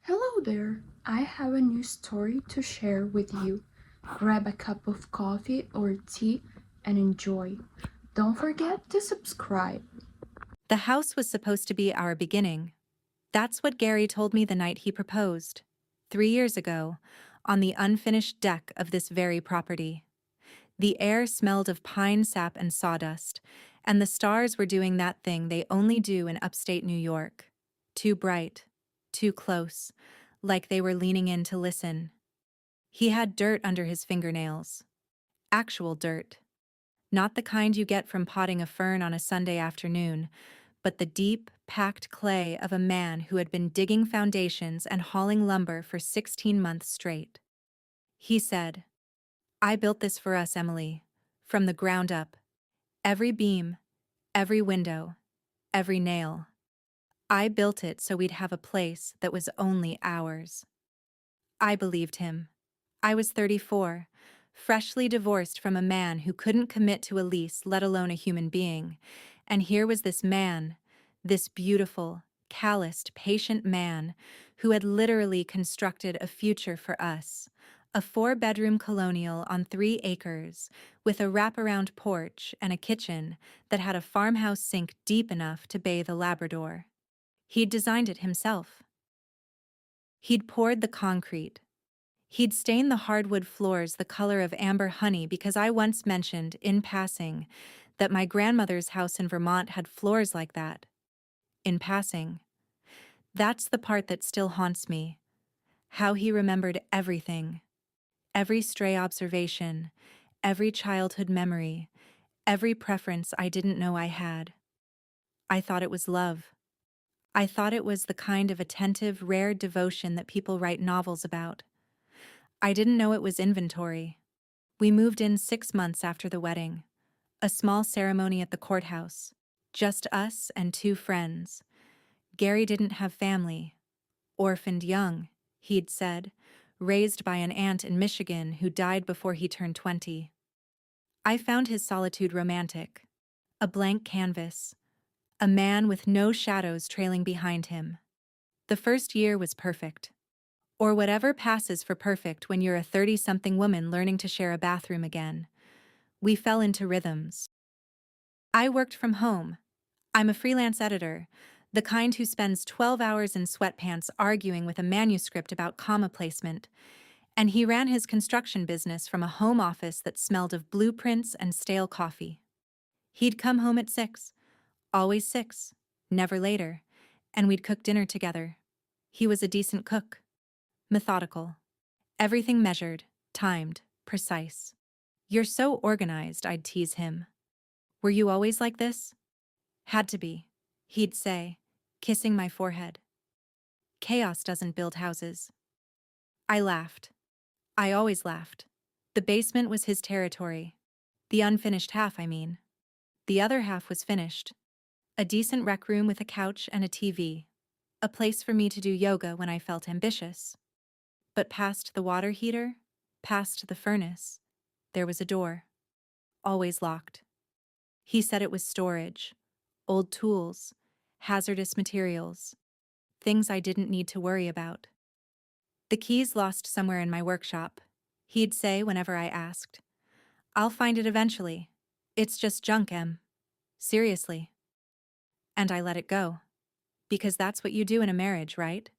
Hello there! I have a new story to share with you. Grab a cup of coffee or tea and enjoy. Don't forget to subscribe. The house was supposed to be our beginning. That's what Gary told me the night he proposed. 3 years ago, on the unfinished deck of this very property. The air smelled of pine sap and sawdust, and the stars were doing that thing they only do in upstate New York. Too bright, too close, like they were leaning in to listen. He had dirt under his fingernails. Actual dirt. Not the kind you get from potting a fern on a Sunday afternoon, but the deep, packed clay of a man who had been digging foundations and hauling lumber for 16 months straight. He said, "I built this for us, Emily, from the ground up. Every beam, every window, every nail. I built it so we'd have a place that was only ours." I believed him. I was 34, freshly divorced from a man who couldn't commit to a lease, let alone a human being. And here was this man, this beautiful, calloused, patient man, who had literally constructed a future for us. A 4-bedroom colonial on 3 acres, with a wraparound porch and a kitchen that had a farmhouse sink deep enough to bathe a Labrador. He'd designed it himself. He'd poured the concrete. He'd stained the hardwood floors the color of amber honey because I once mentioned, in passing, that my grandmother's house in Vermont had floors like that. In passing. That's the part that still haunts me. How he remembered everything. Every stray observation, every childhood memory, every preference I didn't know I had. I thought it was love. I thought it was the kind of attentive, rare devotion that people write novels about. I didn't know it was inventory. We moved in 6 months after the wedding. A small ceremony at the courthouse. Just us and 2 friends. Gary didn't have family. Orphaned young, he'd said, raised by an aunt in Michigan who died before he turned 20. I found his solitude romantic. A blank canvas. A man with no shadows trailing behind him. The first year was perfect. Or whatever passes for perfect when you're a 30-something woman learning to share a bathroom again. We fell into rhythms. I worked from home. I'm a freelance editor, the kind who spends 12 hours in sweatpants arguing with a manuscript about comma placement, and he ran his construction business from a home office that smelled of blueprints and stale coffee. He'd come home at 6, always 6, never later, and we'd cook dinner together. He was a decent cook. Methodical. Everything measured, timed, precise. "You're so organized," I'd tease him. "Were you always like this?" "Had to be," he'd say, kissing my forehead. "Chaos doesn't build houses." I laughed. I always laughed. The basement was his territory. The unfinished half, I mean. The other half was finished. A decent rec room with a couch and a TV. A place for me to do yoga when I felt ambitious. But past the water heater, past the furnace, there was a door. Always locked. He said it was storage. Old tools. Hazardous materials. Things I didn't need to worry about. "The keys lost somewhere in my workshop," he'd say whenever I asked. "I'll find it eventually. It's just junk, Em. Seriously." And I let it go. Because that's what you do in a marriage, right?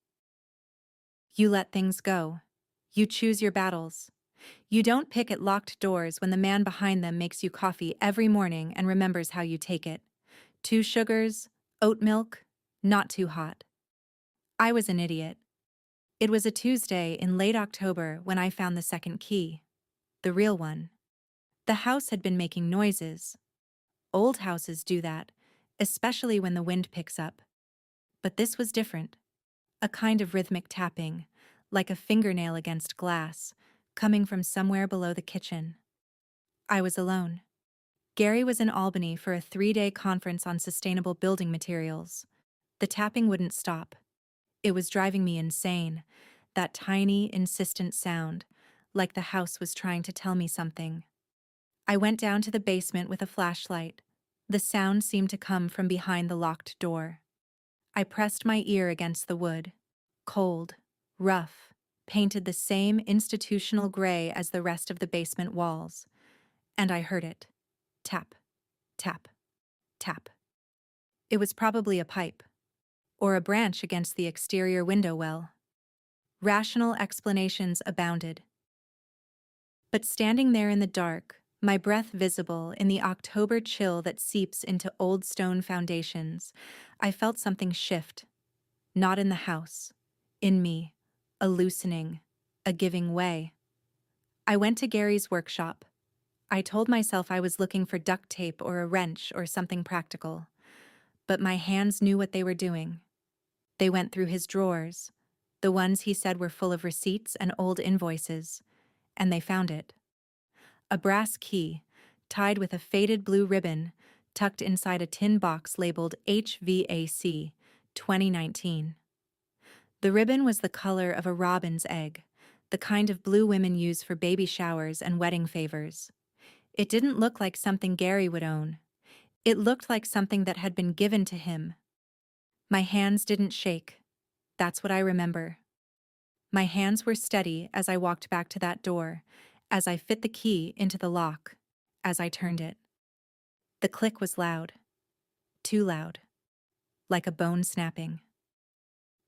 You let things go. You choose your battles. You don't pick at locked doors when the man behind them makes you coffee every morning and remembers how you take it. 2 sugars, oat milk, not too hot. I was an idiot. It was a Tuesday in late October when I found the second key. The real one. The house had been making noises. Old houses do that, especially when the wind picks up. But this was different. A kind of rhythmic tapping, like a fingernail against glass, coming from somewhere below the kitchen. I was alone. Gary was in Albany for a 3-day conference on sustainable building materials. The tapping wouldn't stop. It was driving me insane, that tiny, insistent sound, like the house was trying to tell me something. I went down to the basement with a flashlight. The sound seemed to come from behind the locked door. I pressed my ear against the wood. Cold, rough, painted the same institutional gray as the rest of the basement walls. And I heard it. Tap, tap, tap. It was probably a pipe, or a branch against the exterior window well. Rational explanations abounded. But standing there in the dark, my breath visible in the October chill that seeps into old stone foundations, I felt something shift. Not in the house. In me. A loosening. A giving way. I went to Gary's workshop. I told myself I was looking for duct tape or a wrench or something practical. But my hands knew what they were doing. They went through his drawers, the ones he said were full of receipts and old invoices, and they found it. A brass key, tied with a faded blue ribbon, tucked inside a tin box labeled HVAC 2019. The ribbon was the color of a robin's egg, the kind of blue women use for baby showers and wedding favors. It didn't look like something Gary would own. It looked like something that had been given to him. My hands didn't shake. That's what I remember. My hands were steady as I walked back to that door, as I fit the key into the lock, as I turned it. The click was loud. Too loud. Like a bone snapping.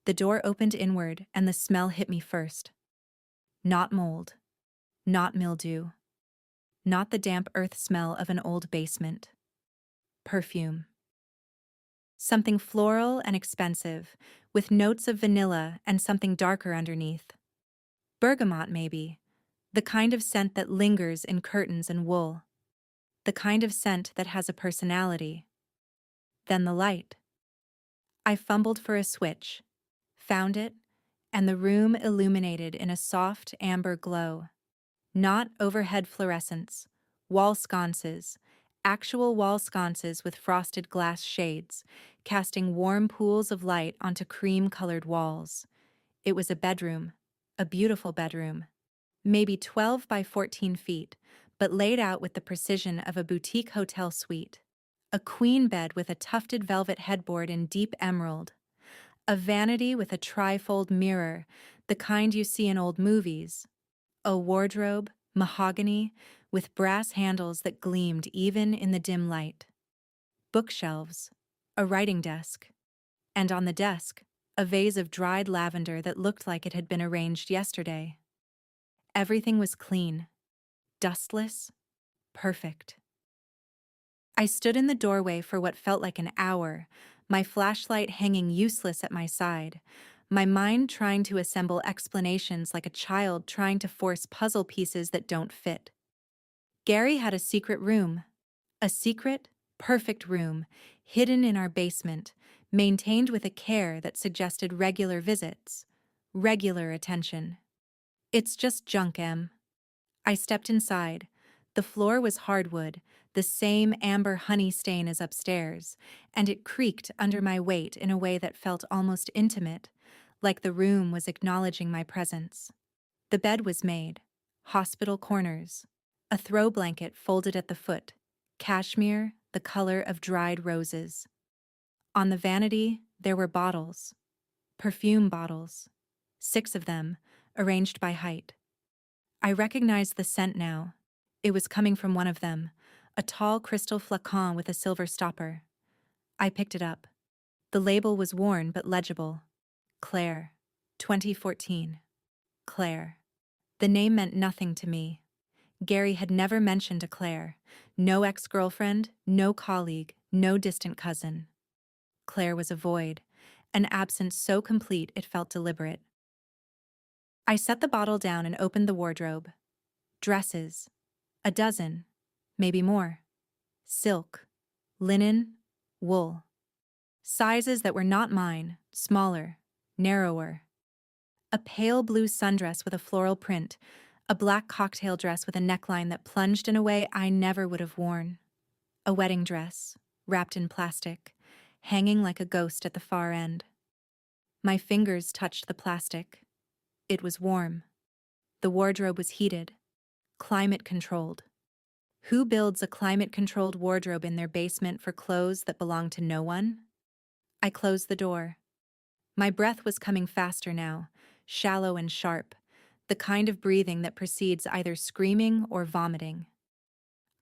The door opened inward and the smell hit me first. Not mold. Not mildew. Not the damp earth smell of an old basement. Perfume. Something floral and expensive, with notes of vanilla and something darker underneath. Bergamot, maybe. The kind of scent that lingers in curtains and wool. The kind of scent that has a personality. Then the light. I fumbled for a switch, found it, and the room illuminated in a soft amber glow. Not overhead fluorescence, wall sconces, actual wall sconces with frosted glass shades, casting warm pools of light onto cream-colored walls. It was a bedroom, a beautiful bedroom, maybe 12 by 14 feet, but laid out with the precision of a boutique hotel suite. A queen bed with a tufted velvet headboard in deep emerald. A vanity with a trifold mirror, the kind you see in old movies. A wardrobe, mahogany, with brass handles that gleamed even in the dim light. Bookshelves, a writing desk, and on the desk, a vase of dried lavender that looked like it had been arranged yesterday. Everything was clean, dustless, perfect. I stood in the doorway for what felt like an hour, my flashlight hanging useless at my side, my mind trying to assemble explanations like a child trying to force puzzle pieces that don't fit. Gary had a secret room. A secret, perfect room, hidden in our basement, maintained with a care that suggested regular visits, regular attention. It's just junk, Em. I stepped inside. The floor was hardwood, the same amber honey stain as upstairs, and it creaked under my weight in a way that felt almost intimate, like the room was acknowledging my presence. The bed was made, hospital corners, a throw blanket folded at the foot, cashmere, the color of dried roses. On the vanity, there were bottles, perfume bottles, 6 of them, arranged by height. I recognized the scent now. It was coming from one of them, a tall crystal flacon with a silver stopper. I picked it up. The label was worn but legible. Claire, 2014. Claire. The name meant nothing to me. Gary had never mentioned a Claire. No ex-girlfriend, no colleague, no distant cousin. Claire was a void, an absence so complete it felt deliberate. I set the bottle down and opened the wardrobe. Dresses. A dozen, maybe more. Silk, linen, wool. Sizes that were not mine, smaller, narrower. A pale blue sundress with a floral print, a black cocktail dress with a neckline that plunged in a way I never would have worn. A wedding dress, wrapped in plastic, hanging like a ghost at the far end. My fingers touched the plastic. It was warm. The wardrobe was heated, climate-controlled. Who builds a climate-controlled wardrobe in their basement for clothes that belong to no one? I closed the door. My breath was coming faster now, shallow and sharp, the kind of breathing that precedes either screaming or vomiting.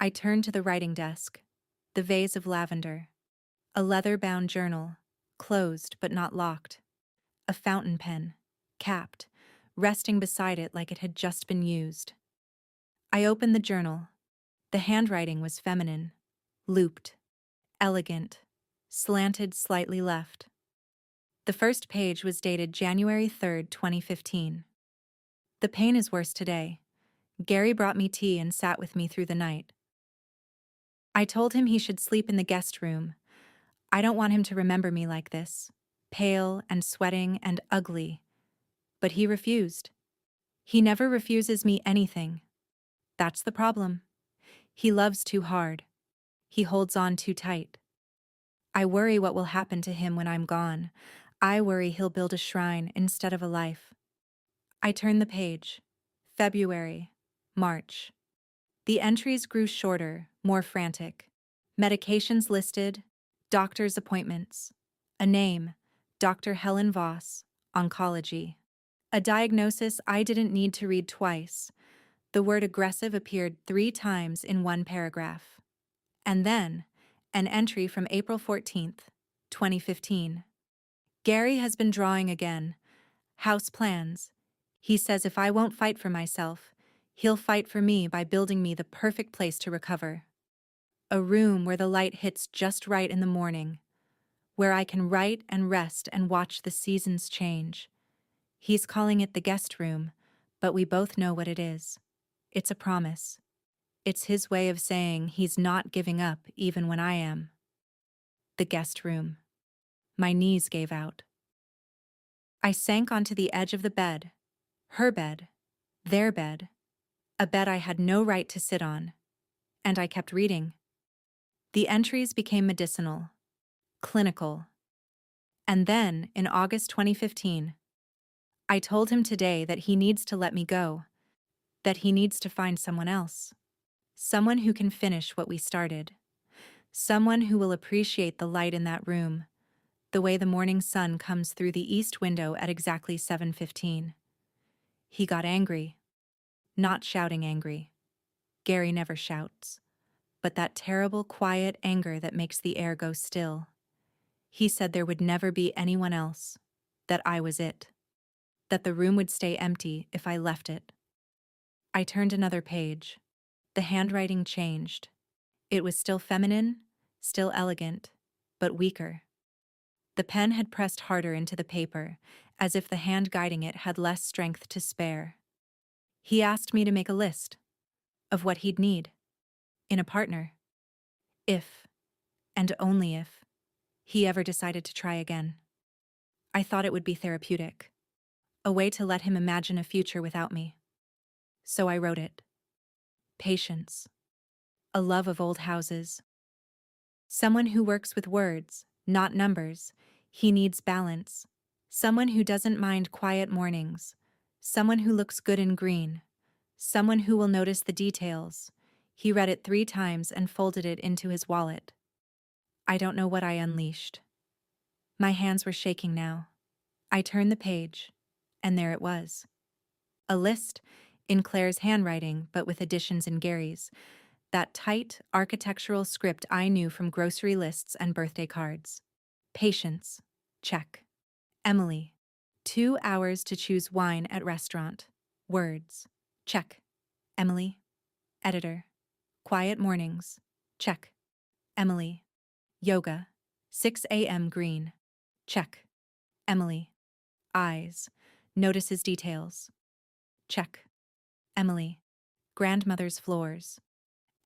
I turned to the writing desk, the vase of lavender, a leather-bound journal, closed but not locked, a fountain pen, capped, resting beside it like it had just been used. I opened the journal. The handwriting was feminine, looped, elegant, slanted slightly left. The first page was dated January 3rd, 2015. The pain is worse today. Gary brought me tea and sat with me through the night. I told him he should sleep in the guest room. I don't want him to remember me like this, pale and sweating and ugly. But he refused. He never refuses me anything. That's the problem. He loves too hard. He holds on too tight. I worry what will happen to him when I'm gone. I worry he'll build a shrine instead of a life. I turn the page. February, March. The entries grew shorter, more frantic. Medications listed, doctor's appointments. A name, Dr. Helen Voss, oncology. A diagnosis I didn't need to read twice. The word aggressive appeared 3 times in one paragraph. And then, an entry from April 14th, 2015. Gary has been drawing again. House plans. He says if I won't fight for myself, he'll fight for me by building me the perfect place to recover. A room where the light hits just right in the morning, where I can write and rest and watch the seasons change. He's calling it the guest room, but we both know what it is. It's a promise. It's his way of saying he's not giving up even when I am. The guest room. My knees gave out. I sank onto the edge of the bed. Her bed. Their bed. A bed I had no right to sit on. And I kept reading. The entries became medicinal. Clinical. And then, in August 2015, I told him today that he needs to let me go. That he needs to find someone else. Someone who can finish what we started. Someone who will appreciate the light in that room, the way the morning sun comes through the east window at exactly 7:15. He got angry. Not shouting angry. Gary never shouts. But that terrible, quiet anger that makes the air go still. He said there would never be anyone else. That I was it. That the room would stay empty if I left it. I turned another page. The handwriting changed. It was still feminine, still elegant, but weaker. The pen had pressed harder into the paper, as if the hand guiding it had less strength to spare. He asked me to make a list of what he'd need in a partner, if, and only if, he ever decided to try again. I thought it would be therapeutic, a way to let him imagine a future without me. So I wrote it. Patience. A love of old houses. Someone who works with words, not numbers. He needs balance. Someone who doesn't mind quiet mornings. Someone who looks good in green. Someone who will notice the details. He read it 3 times and folded it into his wallet. I don't know what I unleashed. My hands were shaking now. I turned the page, and there it was. A list, in Claire's handwriting, but with additions in Gary's. That tight, architectural script I knew from grocery lists and birthday cards. Patience. Check. Emily. 2 hours to choose wine at restaurant. Words. Check. Emily. Editor. Quiet mornings. Check. Emily. Yoga. 6 a.m. green. Check. Emily. Eyes. Notices details. Check. Emily. Grandmother's floors.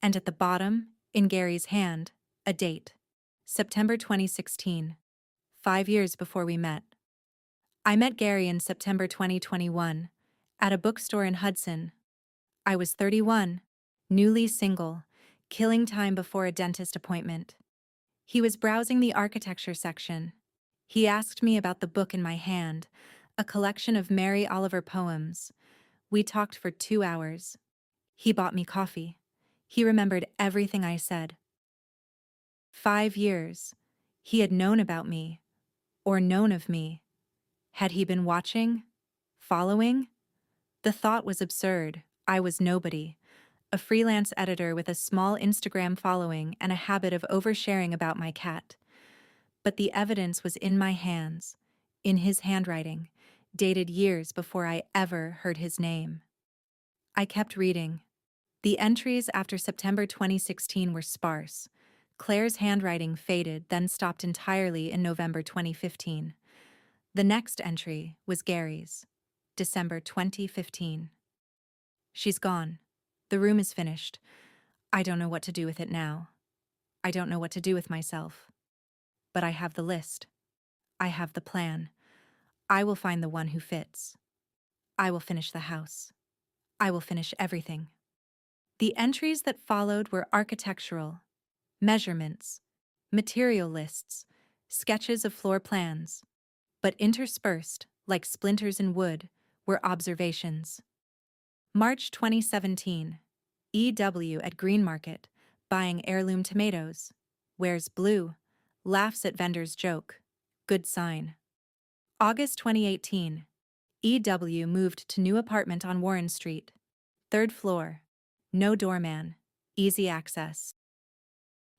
And at the bottom, in Gary's hand, a date. September 2016. 5 years before we met. I met Gary in September 2021, at a bookstore in Hudson. I was 31, newly single, killing time before a dentist appointment. He was browsing the architecture section. He asked me about the book in my hand, a collection of Mary Oliver poems. We talked for 2 hours. He bought me coffee. He remembered everything I said. 5 years. He had known about me, or known of me. Had he been watching? Following? The thought was absurd. I was nobody. A freelance editor with a small Instagram following and a habit of oversharing about my cat. But the evidence was in my hands, in his handwriting, dated years before I ever heard his name. I kept reading. The entries after September 2016 were sparse. Claire's handwriting faded, then stopped entirely in November 2015. The next entry was Gary's, December 2015. She's gone. The room is finished. I don't know what to do with it now. I don't know what to do with myself. But I have the list. I have the plan. I will find the one who fits. I will finish the house. I will finish everything. The entries that followed were architectural, measurements, material lists, sketches of floor plans, but interspersed, like splinters in wood, were observations. March 2017. EW at Green Market, buying heirloom tomatoes. Wears blue. Laughs at vendor's joke. Good sign. August 2018. EW moved to new apartment on Warren Street. 3rd floor. No doorman. Easy access.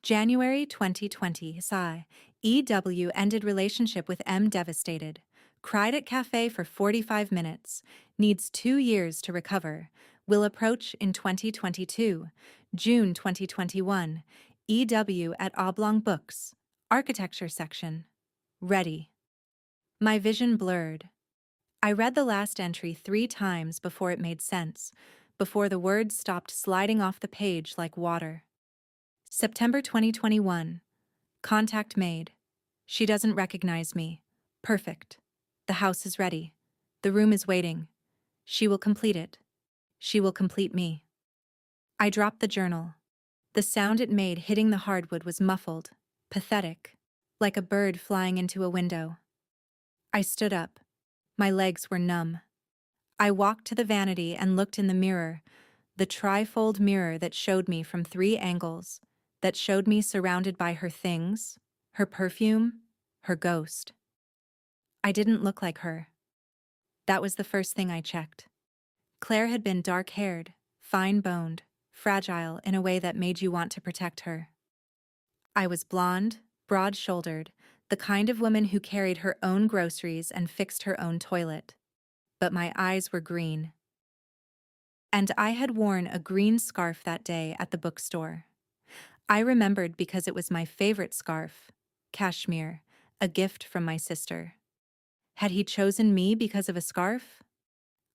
January 2020. Sigh. EW ended relationship with M devastated. Cried at cafe for 45 minutes. Needs 2 years to recover. Will approach in 2022. June 2021. EW at Oblong Books. Architecture section. Ready. My vision blurred. I read the last entry 3 times before it made sense, before the words stopped sliding off the page like water. September 2021. Contact made. She doesn't recognize me. Perfect. The house is ready. The room is waiting. She will complete it. She will complete me. I dropped the journal. The sound it made hitting the hardwood was muffled, pathetic, like a bird flying into a window. I stood up. My legs were numb. I walked to the vanity and looked in the mirror, the trifold mirror that showed me from 3 angles, that showed me surrounded by her things, her perfume, her ghost. I didn't look like her. That was the first thing I checked. Claire had been dark-haired, fine-boned, fragile in a way that made you want to protect her. I was blonde, broad-shouldered, the kind of woman who carried her own groceries and fixed her own toilet. But my eyes were green. And I had worn a green scarf that day at the bookstore. I remembered because it was my favorite scarf, cashmere, a gift from my sister. Had he chosen me because of a scarf?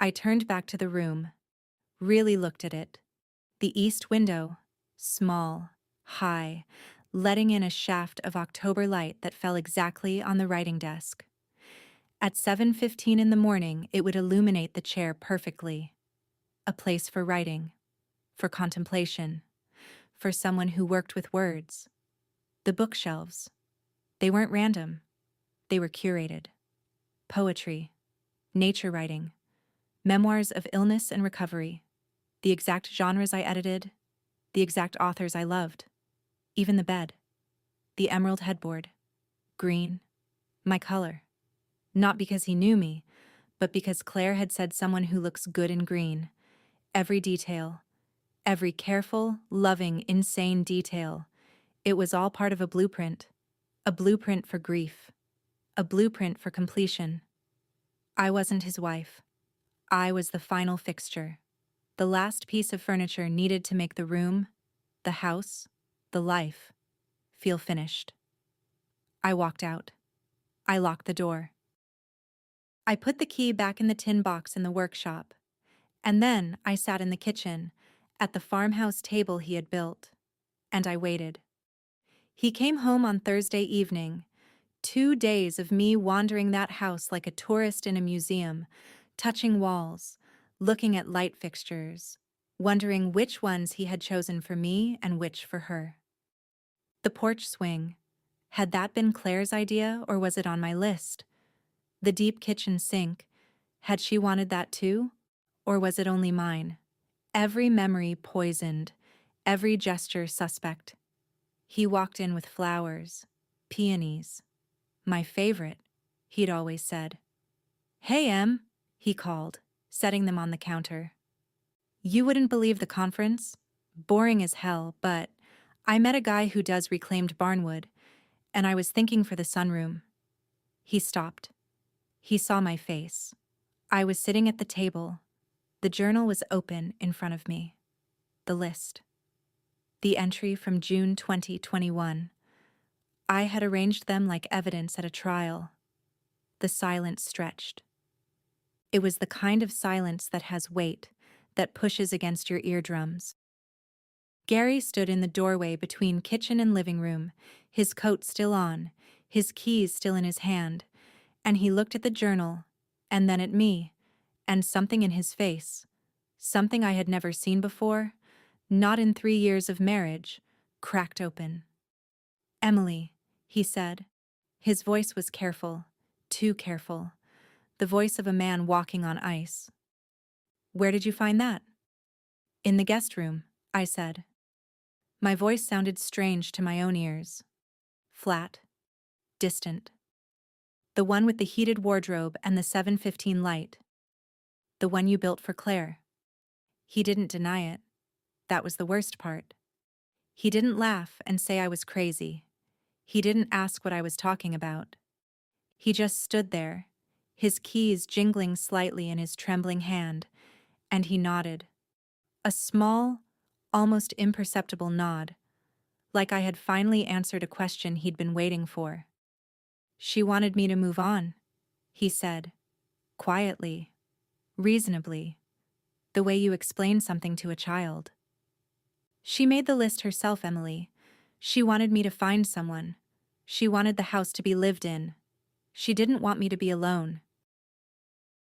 I turned back to the room, really looked at it. The east window, small, high, letting in a shaft of October light that fell exactly on the writing desk. At 7:15 in the morning, it would illuminate the chair perfectly. A place for writing, for contemplation, for someone who worked with words. The bookshelves. They weren't random. They were curated. Poetry, nature writing, memoirs of illness and recovery, the exact genres I edited, the exact authors I loved, even the bed, the emerald headboard, green, my color. Not because he knew me, but because Claire had said someone who looks good in green. Every detail, every careful, loving, insane detail. It was all part of a blueprint for grief, a blueprint for completion. I wasn't his wife. I was the final fixture, the last piece of furniture needed to make the room, the house, the life, feel finished. I walked out. I locked the door. I put the key back in the tin box in the workshop, and then I sat in the kitchen, at the farmhouse table he had built, and I waited. He came home on Thursday evening, 2 days of me wandering that house like a tourist in a museum, touching walls, looking at light fixtures, wondering which ones he had chosen for me and which for her. The porch swing. Had that been Claire's idea or was it on my list? The deep kitchen sink. Had she wanted that too? Or was it only mine? Every memory poisoned, every gesture suspect. He walked in with flowers, peonies. My favorite, he'd always said. "Hey, Em," he called, setting them on the counter. You wouldn't believe the conference. Boring as hell, but I met a guy who does reclaimed barnwood, and I was thinking for the sunroom. He stopped. He saw my face. I was sitting at the table. The journal was open in front of me. The list. The entry from June 2021. I had arranged them like evidence at a trial. The silence stretched. It was the kind of silence that has weight, that pushes against your eardrums. Gary stood in the doorway between kitchen and living room, his coat still on, his keys still in his hand, and he looked at the journal, and then at me, and something in his face, something I had never seen before, not in 3 years of marriage, cracked open. Emily, he said. His voice was careful, too careful, the voice of a man walking on ice. Where did you find that? In the guest room, I said. My voice sounded strange to my own ears. Flat. Distant. The one with the heated wardrobe and the 715 light. The one you built for Claire. He didn't deny it. That was the worst part. He didn't laugh and say I was crazy. He didn't ask what I was talking about. He just stood there, his keys jingling slightly in his trembling hand, and he nodded. A small, almost imperceptible nod, like I had finally answered a question he'd been waiting for. She wanted me to move on, he said, quietly, reasonably, the way you explain something to a child. She made the list herself, Emily. She wanted me to find someone. She wanted the house to be lived in. She didn't want me to be alone.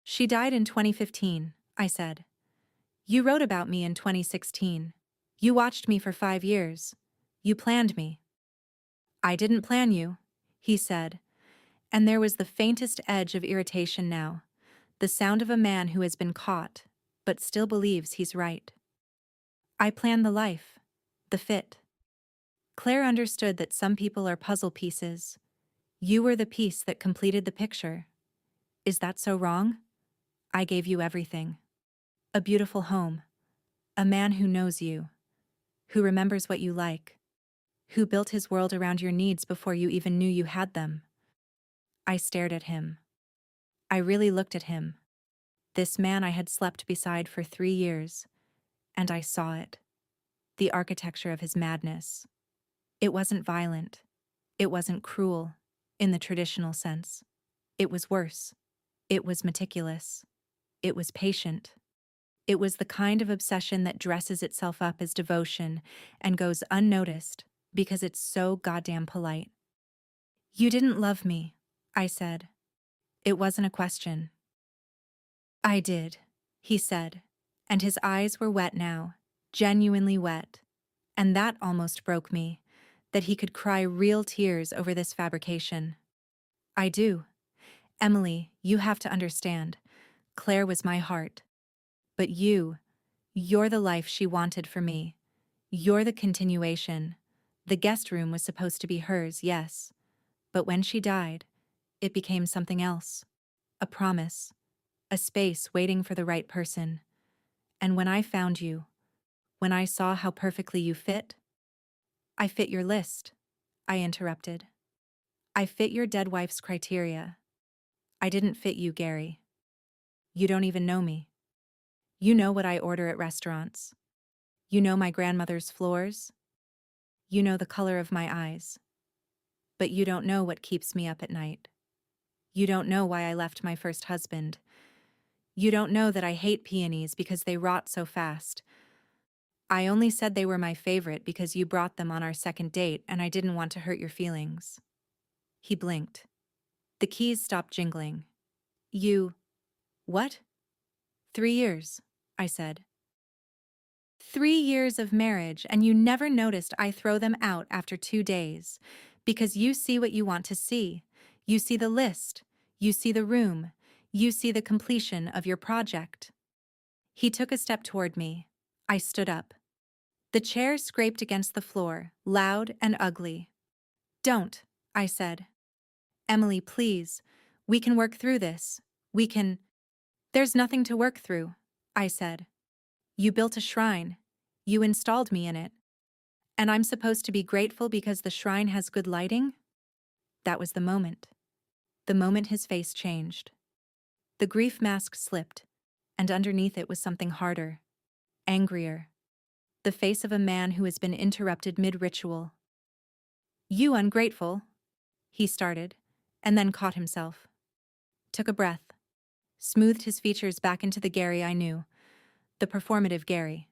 She died in 2015, I said. You wrote about me in 2016. You watched me for 5 years. You planned me. I didn't plan you, he said, and there was the faintest edge of irritation now, the sound of a man who has been caught, but still believes he's right. I planned the life, the fit. Claire understood that some people are puzzle pieces. You were the piece that completed the picture. Is that so wrong? I gave you everything. A beautiful home. A man who knows you. Who remembers what you like. Who built his world around your needs before you even knew you had them. I stared at him. I really looked at him. This man I had slept beside for 3 years. And I saw it. The architecture of his madness. It wasn't violent. It wasn't cruel, in the traditional sense. It was worse. It was meticulous. It was patient. It was the kind of obsession that dresses itself up as devotion and goes unnoticed because it's so goddamn polite. You didn't love me, I said. It wasn't a question. I did, he said, and his eyes were wet now, genuinely wet, and that almost broke me, that he could cry real tears over this fabrication. I do. Emily, you have to understand. Claire was my heart. But you're the life she wanted for me. You're the continuation. The guest room was supposed to be hers, yes. But when she died, it became something else. A promise. A space waiting for the right person. And when I found you, when I saw how perfectly you fit, I fit your list, I interrupted. I fit your dead wife's criteria. I didn't fit you, Gary. You don't even know me. You know what I order at restaurants. You know my grandmother's floors. You know the color of my eyes. But you don't know what keeps me up at night. You don't know why I left my first husband. You don't know that I hate peonies because they rot so fast. I only said they were my favorite because you brought them on our second date and I didn't want to hurt your feelings. He blinked. The keys stopped jingling. What? 3 years, I said. 3 years of marriage and you never noticed I throw them out after 2 days. Because you see what you want to see. You see the list. You see the room. You see the completion of your project. He took a step toward me. I stood up. The chair scraped against the floor, loud and ugly. Don't, I said. Emily, please. We can work through this. We can. There's nothing to work through, I said. You built a shrine. You installed me in it. And I'm supposed to be grateful because the shrine has good lighting? That was the moment. The moment his face changed. The grief mask slipped, and underneath it was something harder, angrier. The face of a man who has been interrupted mid-ritual. You ungrateful, he started, and then caught himself. Took a breath, smoothed his features back into the Gary I knew, the performative Gary.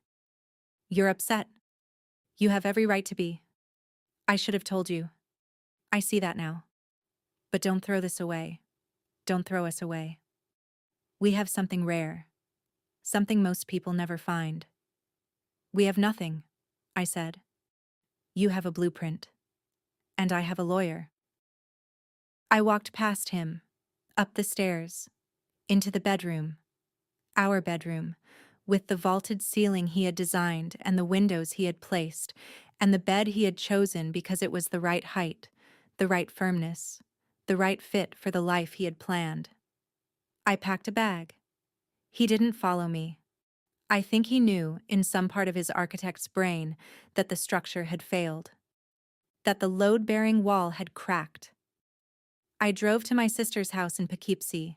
You're upset. You have every right to be. I should have told you. I see that now. But don't throw this away. Don't throw us away. We have something rare. Something most people never find. We have nothing, I said. You have a blueprint. And I have a lawyer. I walked past him, up the stairs, into the bedroom, our bedroom, with the vaulted ceiling he had designed and the windows he had placed, and the bed he had chosen because it was the right height, the right firmness, the right fit for the life he had planned. I packed a bag. He didn't follow me. I think he knew, in some part of his architect's brain, that the structure had failed, that the load-bearing wall had cracked. I drove to my sister's house in Poughkeepsie.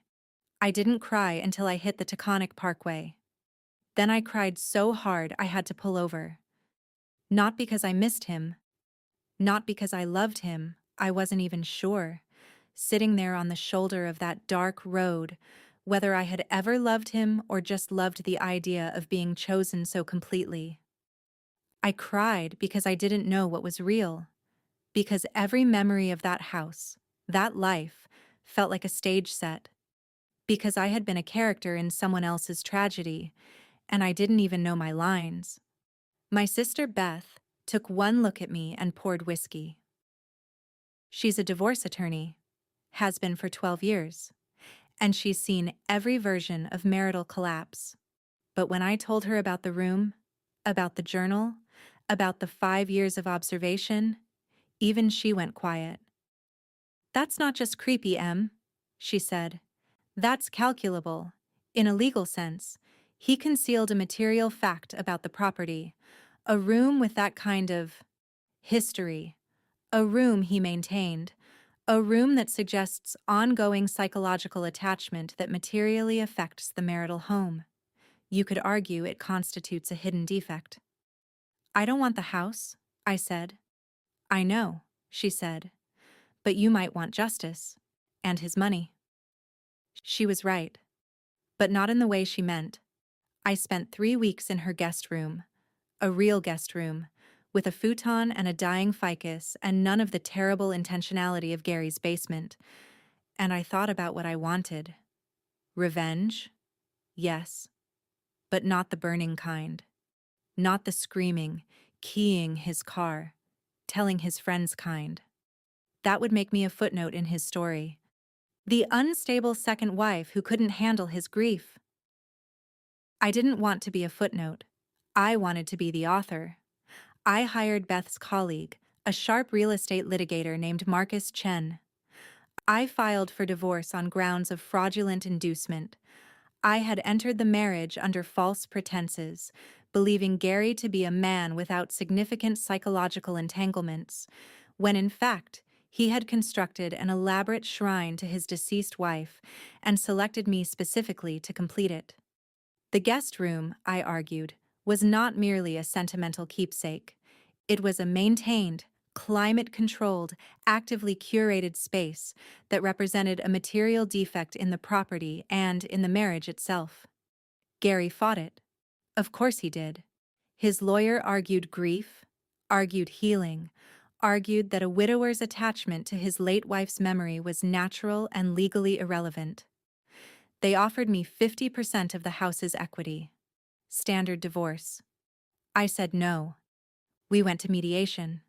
I didn't cry until I hit the Taconic Parkway. Then I cried so hard I had to pull over. Not because I missed him. Not because I loved him, I wasn't even sure. Sitting there on the shoulder of that dark road, whether I had ever loved him or just loved the idea of being chosen so completely. I cried because I didn't know what was real. Because every memory of that house, that life, felt like a stage set. Because I had been a character in someone else's tragedy, and I didn't even know my lines. My sister Beth took one look at me and poured whiskey. She's a divorce attorney, has been for 12 years, and she's seen every version of marital collapse. But when I told her about the room, about the journal, about the 5 years of observation, even she went quiet. That's not just creepy, Em, she said. That's calculable. In a legal sense, he concealed a material fact about the property, a room with that kind of history, a room he maintained, a room that suggests ongoing psychological attachment that materially affects the marital home. You could argue it constitutes a hidden defect. I don't want the house, I said. I know, she said, but you might want justice, and his money. She was right, but not in the way she meant. I spent 3 weeks in her guest room, a real guest room, with a futon and a dying ficus and none of the terrible intentionality of Gary's basement, and I thought about what I wanted. Revenge? Yes, but not the burning kind. Not the screaming, keying his car, telling his friends kind. That would make me a footnote in his story. The unstable second wife who couldn't handle his grief. I didn't want to be a footnote. I wanted to be the author. I hired Beth's colleague, a sharp real estate litigator named Marcus Chen. I filed for divorce on grounds of fraudulent inducement. I had entered the marriage under false pretenses, believing Gary to be a man without significant psychological entanglements, when in fact, he had constructed an elaborate shrine to his deceased wife and selected me specifically to complete it. The guest room, I argued, was not merely a sentimental keepsake. It was a maintained, climate-controlled, actively curated space that represented a material defect in the property and in the marriage itself. Gary fought it. Of course he did. His lawyer argued grief, argued healing, argued that a widower's attachment to his late wife's memory was natural and legally irrelevant. They offered me 50% of the house's equity. Standard divorce. I said no. We went to mediation.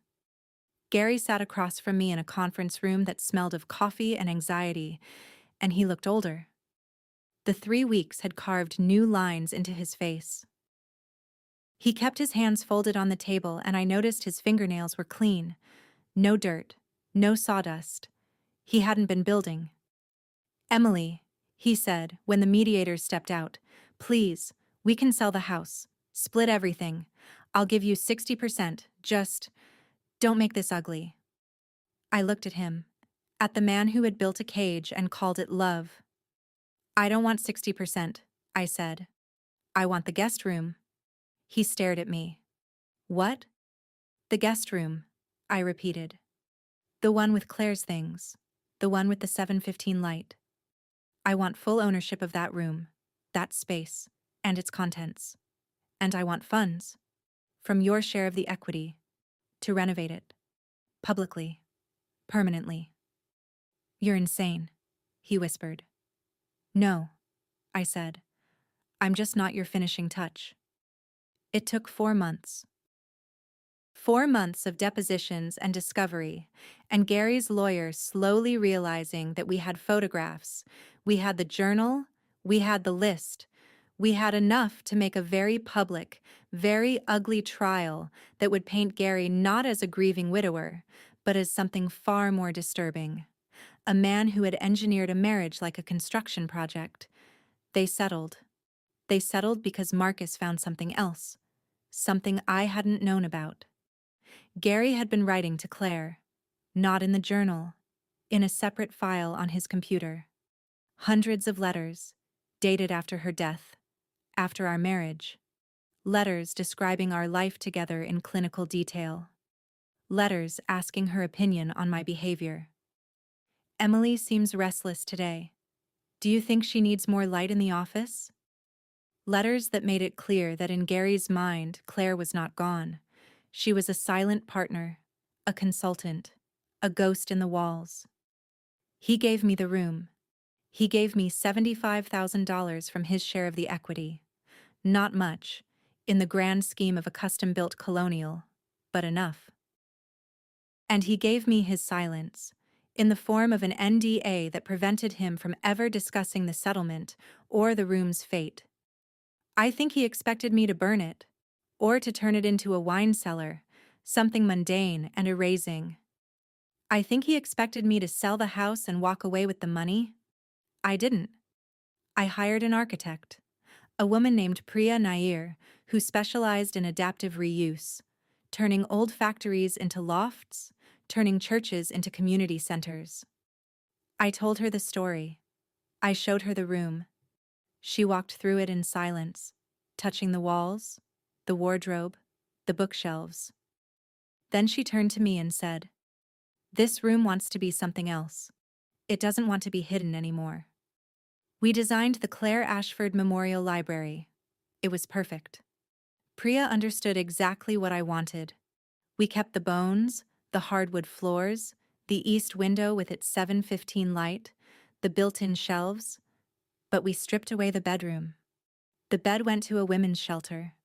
Gary sat across from me in a conference room that smelled of coffee and anxiety, and he looked older. The 3 weeks had carved new lines into his face. He kept his hands folded on the table, and I noticed his fingernails were clean. No dirt, no sawdust. He hadn't been building. Emily, he said when the mediator stepped out. Please, we can sell the house. Split everything. I'll give you 60%. Just don't make this ugly. I looked at him, at the man who had built a cage and called it love. I don't want 60%, I said. I want the guest room. He stared at me. What? The guest room, I repeated. The one with Claire's things. The one with the 715 light. I want full ownership of that room, that space, and its contents. And I want funds, from your share of the equity, to renovate it. Publicly. Permanently. You're insane, he whispered. No, I said. I'm just not your finishing touch. It took 4 months. 4 months of depositions and discovery, and Gary's lawyer slowly realizing that we had photographs, we had the journal, we had the list, we had enough to make a very public, very ugly trial that would paint Gary not as a grieving widower, but as something far more disturbing. A man who had engineered a marriage like a construction project. They settled. They settled because Marcus found something else, something I hadn't known about. Gary had been writing to Claire, not in the journal, in a separate file on his computer. Hundreds of letters, dated after her death, after our marriage. Letters describing our life together in clinical detail. Letters asking her opinion on my behavior. Emily seems restless today. Do you think she needs more light in the office? Letters that made it clear that in Gary's mind, Claire was not gone. She was a silent partner, a consultant, a ghost in the walls. He gave me the room. He gave me $75,000 from his share of the equity. Not much, in the grand scheme of a custom-built colonial, but enough. And he gave me his silence, in the form of an NDA that prevented him from ever discussing the settlement or the room's fate. I think he expected me to burn it, or to turn it into a wine cellar, something mundane and erasing. I think he expected me to sell the house and walk away with the money. I didn't. I hired an architect, a woman named Priya Nair, who specialized in adaptive reuse, turning old factories into lofts, turning churches into community centers. I told her the story. I showed her the room. She walked through it in silence, touching the walls, the wardrobe, the bookshelves. Then she turned to me and said, "This room wants to be something else. It doesn't want to be hidden anymore." We designed the Claire Ashford Memorial Library. It was perfect. Priya understood exactly what I wanted. We kept the bones, the hardwood floors, the east window with its 715 light, the built-in shelves, but we stripped away the bedroom. The bed went to a women's shelter.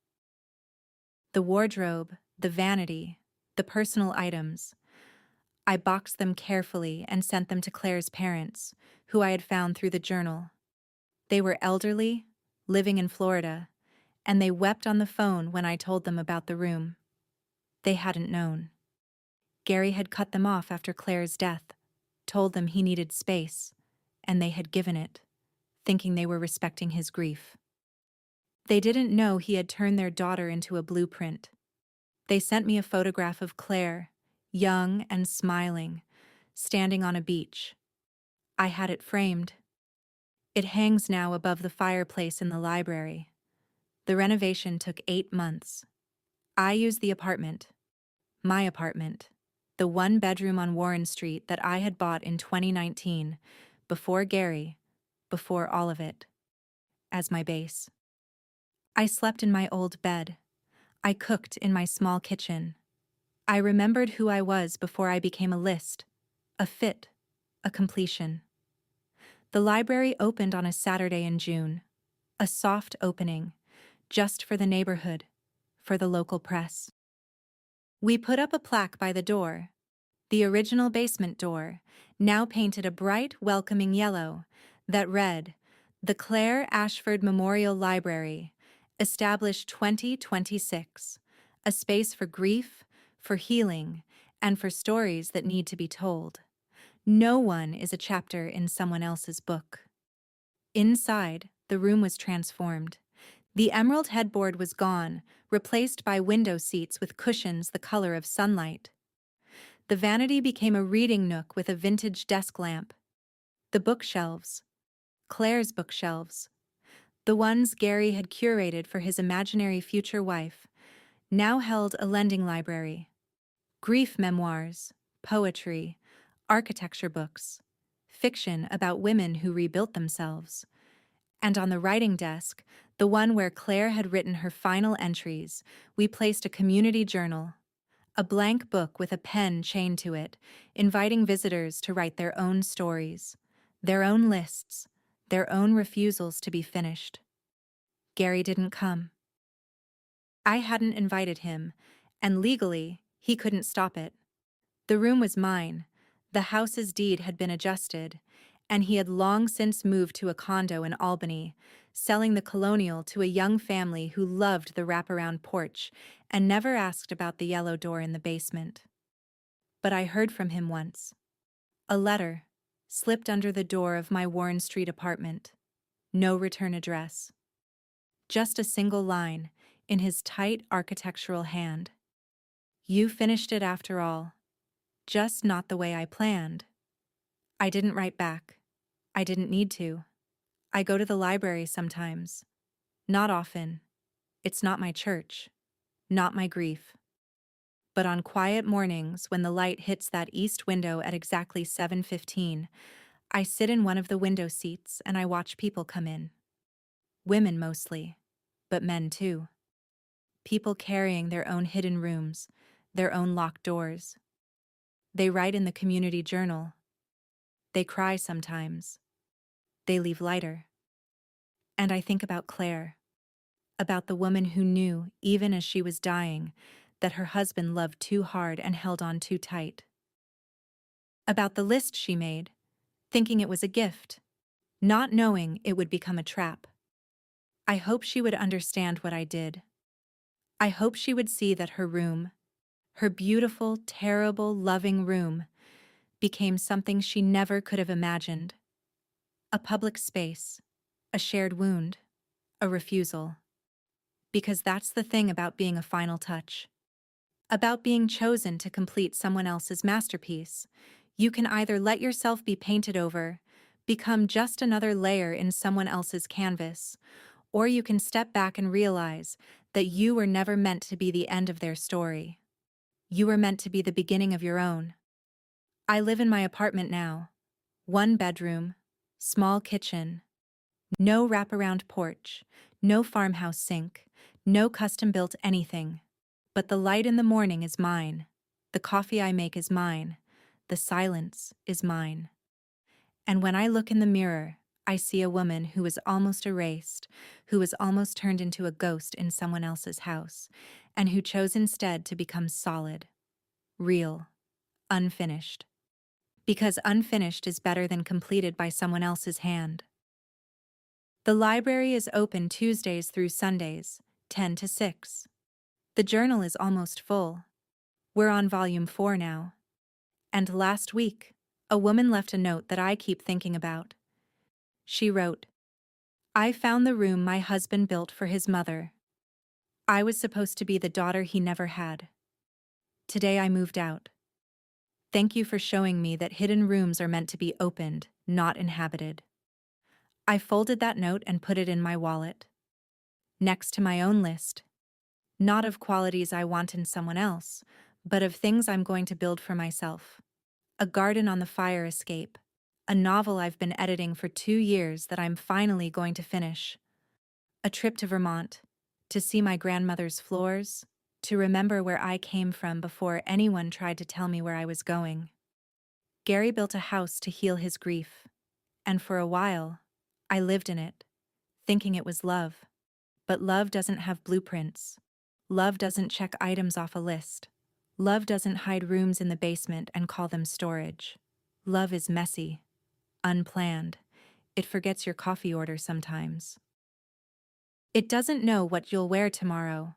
The wardrobe, the vanity, the personal items. I boxed them carefully and sent them to Claire's parents, who I had found through the journal. They were elderly, living in Florida, and they wept on the phone when I told them about the room. They hadn't known. Gary had cut them off after Claire's death, told them he needed space, and they had given it, thinking they were respecting his grief. They didn't know he had turned their daughter into a blueprint. They sent me a photograph of Claire, young and smiling, standing on a beach. I had it framed. It hangs now above the fireplace in the library. The renovation took 8 months. I used the apartment, my apartment, the one bedroom on Warren Street that I had bought in 2019, before Gary, before all of it, as my base. I slept in my old bed. I cooked in my small kitchen. I remembered who I was before I became a list, a fit, a completion. The library opened on a Saturday in June, a soft opening, just for the neighborhood, for the local press. We put up a plaque by the door, the original basement door, now painted a bright, welcoming yellow, that read, "The Claire Ashford Memorial Library, established 2026, a space for grief, for healing, and for stories that need to be told. No one is a chapter in someone else's book." Inside, the room was transformed. The emerald headboard was gone, replaced by window seats with cushions the color of sunlight. The vanity became a reading nook with a vintage desk lamp. The bookshelves, Claire's bookshelves, the ones Gary had curated for his imaginary future wife, now held a lending library. Grief memoirs, poetry, architecture books, fiction about women who rebuilt themselves. And on the writing desk, the one where Claire had written her final entries, we placed a community journal, a blank book with a pen chained to it, inviting visitors to write their own stories, their own lists, their own refusals to be finished. Gary didn't come. I hadn't invited him, and legally, he couldn't stop it. The room was mine, the house's deed had been adjusted, and he had long since moved to a condo in Albany, selling the colonial to a young family who loved the wraparound porch and never asked about the yellow door in the basement. But I heard from him once. A letter, slipped under the door of my Warren Street apartment. No return address. Just a single line, in his tight architectural hand. You finished it after all. Just not the way I planned. I didn't write back. I didn't need to. I go to the library sometimes. Not often. It's not my church. Not my grief. But on quiet mornings when the light hits that east window at exactly 7:15, I sit in one of the window seats and I watch people come in. Women mostly, but men too. People carrying their own hidden rooms, their own locked doors. They write in the community journal. They cry sometimes. They leave lighter. And I think about Claire, about the woman who knew, even as she was dying, that her husband loved too hard and held on too tight. About the list she made, thinking it was a gift, not knowing it would become a trap. I hope she would understand what I did. I hope she would see that her room, her beautiful, terrible, loving room, became something she never could have imagined. A public space, a shared wound, a refusal. Because that's the thing about being a final touch. About being chosen to complete someone else's masterpiece. You can either let yourself be painted over, become just another layer in someone else's canvas, or you can step back and realize that you were never meant to be the end of their story. You were meant to be the beginning of your own. I live in my apartment now. 1 bedroom, small kitchen, no wraparound porch, no farmhouse sink, no custom-built anything. But the light in the morning is mine. The coffee I make is mine. The silence is mine. And when I look in the mirror, I see a woman who was almost erased, who was almost turned into a ghost in someone else's house, and who chose instead to become solid, real, unfinished. Because unfinished is better than completed by someone else's hand. The library is open Tuesdays through Sundays, 10 to 6. The journal is almost full. We're on volume 4 now. And last week, a woman left a note that I keep thinking about. She wrote, I found the room my husband built for his mother. I was supposed to be the daughter he never had. Today I moved out. Thank you for showing me that hidden rooms are meant to be opened, not inhabited. I folded that note and put it in my wallet. Next to my own list. Not of qualities I want in someone else, but of things I'm going to build for myself. A garden on the fire escape. A novel I've been editing for 2 years that I'm finally going to finish. A trip to Vermont. To see my grandmother's floors. To remember where I came from before anyone tried to tell me where I was going. Gary built a house to heal his grief. And for a while, I lived in it, thinking it was love. But love doesn't have blueprints. Love doesn't check items off a list. Love doesn't hide rooms in the basement and call them storage. Love is messy, unplanned. It forgets your coffee order sometimes. It doesn't know what you'll wear tomorrow.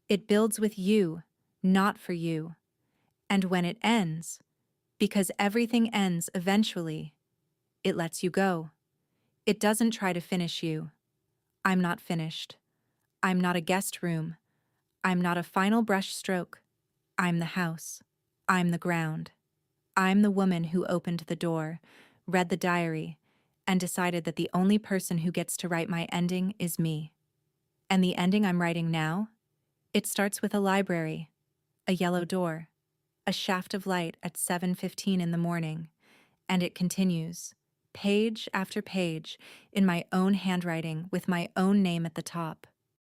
It builds with you, not for you. And when it ends, because everything ends eventually, it lets you go. It doesn't try to finish you. I'm not finished. I'm not a guest room. I'm not a final brush stroke. I'm the house. I'm the ground. I'm the woman who opened the door, read the diary, and decided that the only person who gets to write my ending is me. And the ending I'm writing now? It starts with a library, a yellow door, a shaft of light at 7:15 in the morning, and it continues, page after page, in my own handwriting with my own name at the top.